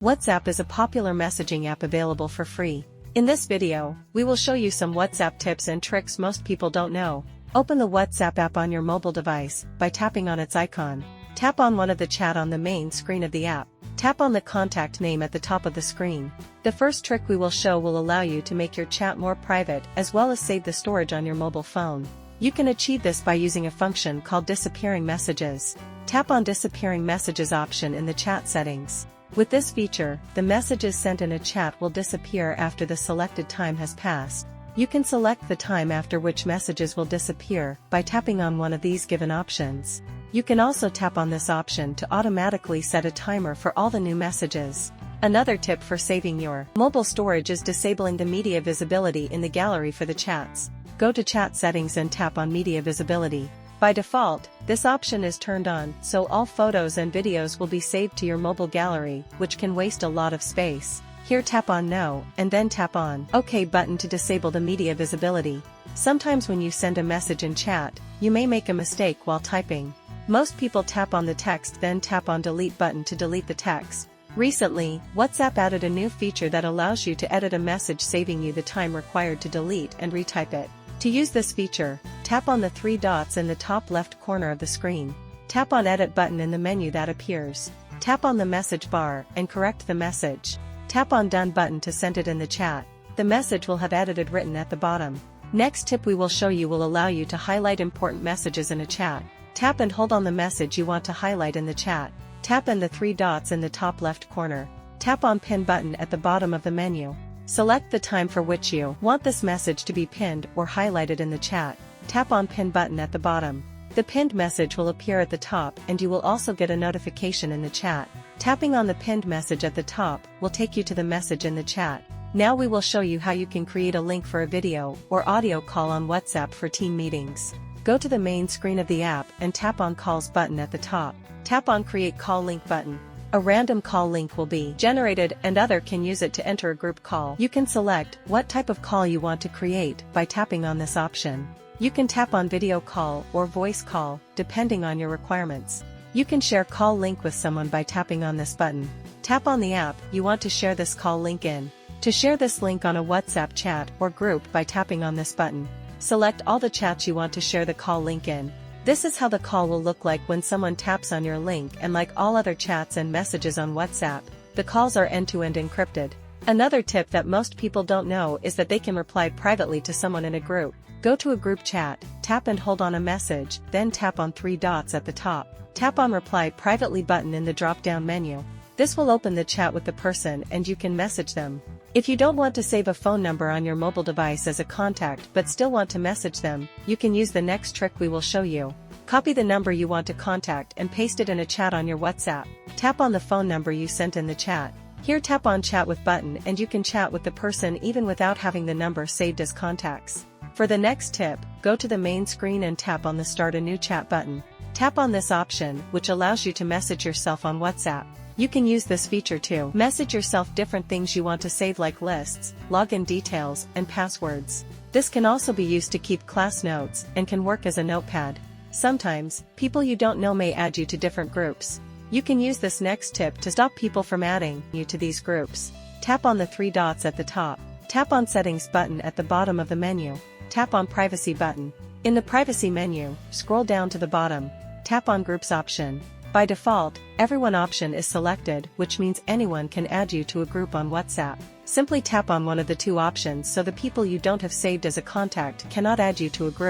WhatsApp is a popular messaging app available for free. In this video, we will show you some WhatsApp tips and tricks most people don't know. Open the WhatsApp app on your mobile device by tapping on its icon. Tap on one of the chat on the main screen of the app. Tap on the contact name at the top of the screen. The first trick we will show will allow you to make your chat more private as well as save the storage on your mobile phone. You can achieve this by using a function called disappearing messages. Tap on disappearing messages option in the chat settings. With this feature, the messages sent in a chat will disappear after the selected time has passed. You can select the time after which messages will disappear by tapping on one of these given options. You can also tap on this option to automatically set a timer for all the new messages. Another tip for saving your mobile storage is disabling the media visibility in the gallery for the chats. Go to chat settings and tap on media visibility. By default, this option is turned on, so all photos and videos will be saved to your mobile gallery, which can waste a lot of space. Here tap on No, and then tap on OK button to disable the media visibility. Sometimes when you send a message in chat, you may make a mistake while typing. Most people tap on the text then tap on Delete button to delete the text. Recently, WhatsApp added a new feature that allows you to edit a message, saving you the time required to delete and retype it. To use this feature, tap on the three dots in the top left corner of the screen. Tap on Edit button in the menu that appears. Tap on the message bar and correct the message. Tap on Done button to send it in the chat. The message will have edited written at the bottom. Next tip we will show you will allow you to highlight important messages in a chat. Tap and hold on the message you want to highlight in the chat. Tap on the three dots in the top left corner. Tap on Pin button at the bottom of the menu. Select the time for which you want this message to be pinned or highlighted in the chat. Tap on Pin button at the bottom. The pinned message will appear at the top and you will also get a notification in the chat. Tapping on the pinned message at the top will take you to the message in the chat. Now we will show you how you can create a link for a video or audio call on WhatsApp for team meetings. Go to the main screen of the app and tap on Calls button at the top. Tap on Create Call Link button. A random call link will be generated and other can use it to enter a group call. You can select what type of call you want to create by tapping on this option. You can tap on video call or voice call, depending on your requirements. You can share call link with someone by tapping on this button. Tap on the app you want to share this call link in. To share this link on a WhatsApp chat or group by tapping on this button. Select all the chats you want to share the call link in. This is how the call will look like when someone taps on your link, and like all other chats and messages on WhatsApp, the calls are end-to-end encrypted. Another tip that most people don't know is that they can reply privately to someone in a group. Go to a group chat, tap and hold on a message, then tap on three dots at the top. Tap on Reply Privately button in the drop-down menu. This will open the chat with the person and you can message them. If you don't want to save a phone number on your mobile device as a contact but still want to message them, you can use the next trick we will show you. Copy the number you want to contact and paste it in a chat on your WhatsApp. Tap on the phone number you sent in the chat. Here tap on Chat with button and you can chat with the person even without having the number saved as contacts. For the next tip, go to the main screen and tap on the Start a New Chat button. Tap on this option, which allows you to message yourself on WhatsApp. You can use this feature to message yourself different things you want to save like lists, login details, and passwords. This can also be used to keep class notes and can work as a notepad. Sometimes, people you don't know may add you to different groups. You can use this next tip to stop people from adding you to these groups. Tap on the three dots at the top. Tap on Settings button at the bottom of the menu. Tap on Privacy button. In the Privacy menu, scroll down to the bottom. Tap on Groups option. By default, Everyone option is selected, which means anyone can add you to a group on WhatsApp. Simply tap on one of the two options so the people you don't have saved as a contact cannot add you to a group.